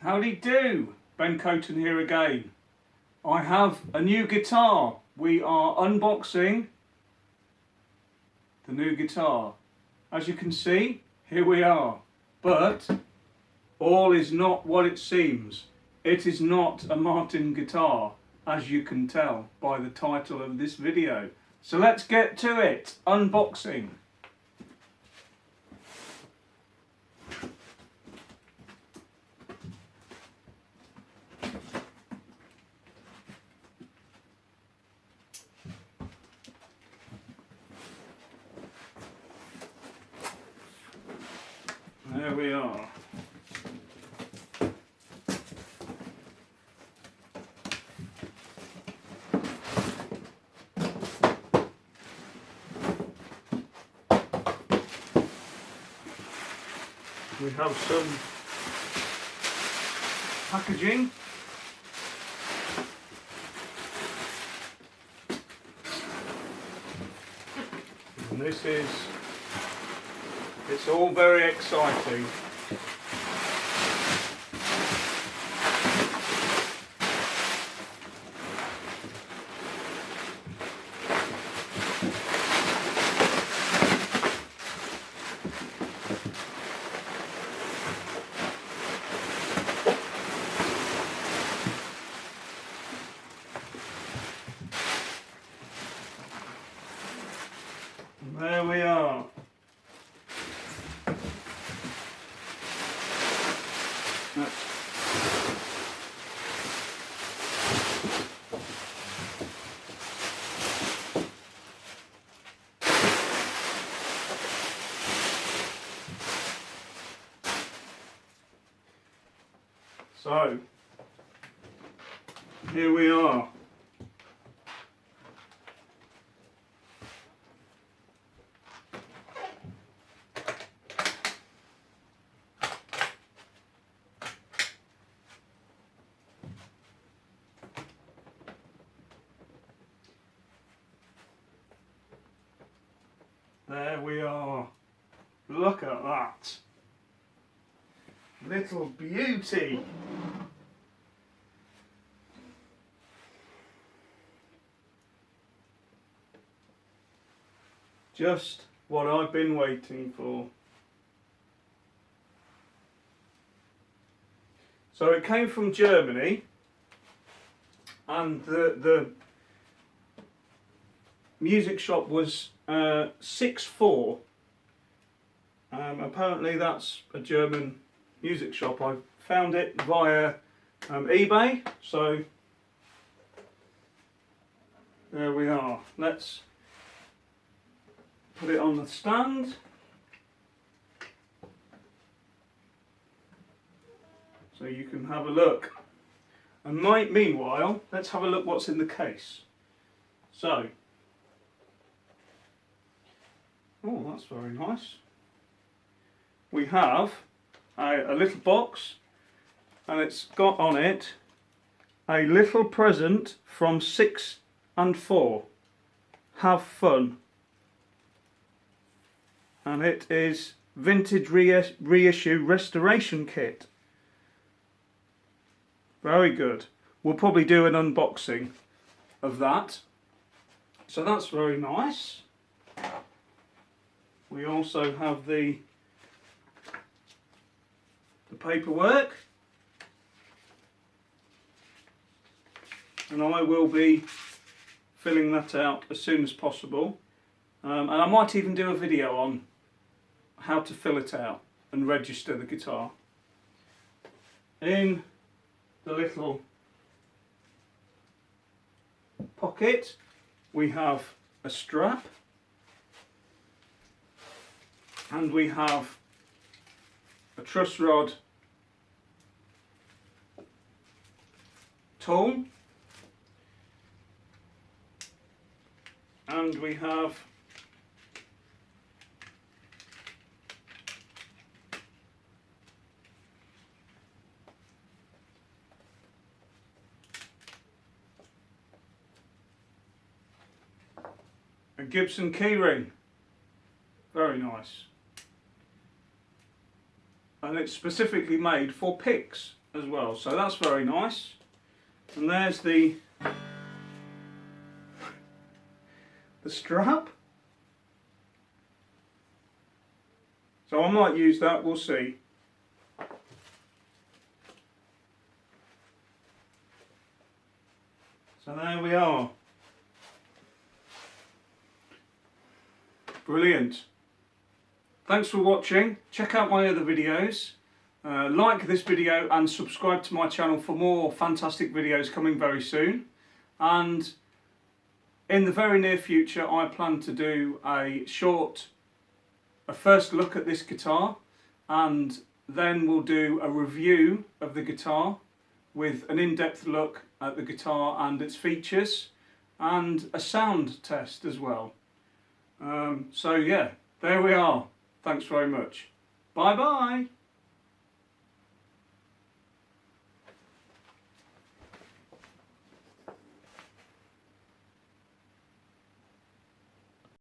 Howdy do, Ben Coaton here again. I have a new guitar. We are unboxing the new guitar. As you can see, here we are. But all is not what it seems. It is not a Martin guitar, as you can tell by the title of this video. So let's get to it. Unboxing. There we are. We have some packaging. And this is, it's all very exciting. There we are. So, here we are. There we are. Look at that. Little beauty. Just what I've been waiting for. So it came from Germany, and the music shop was 6'4". Apparently that's a German music shop. I found it via eBay, so there we are. Let's put it on the stand. So you can have a look. And meanwhile, let's have a look what's in the case. So, oh, that's very nice. We have a little box, and it's got on it a little present from 6 and 4. Have fun. And it is vintage reissue restoration kit. Very good. We'll probably do an unboxing of that. So that's very nice. We also have the paperwork, and I will be filling that out as soon as possible, and I might even do a video on how to fill it out and register the guitar. In the little pocket we have a strap, and we have a truss rod tool, and we have a Gibson keyring. Very nice. And it's specifically made for picks as well, so that's very nice. And there's the strap. So I might use that, we'll see. So there we are. Brilliant. Thanks for watching. Check out my other videos. Like this video and subscribe to my channel for more fantastic videos coming very soon. And in the very near future I plan to do a first look at this guitar, and then we'll do a review of the guitar with an in-depth look at the guitar and its features, and a sound test as well. So yeah, there we are. Thanks very much. Bye bye.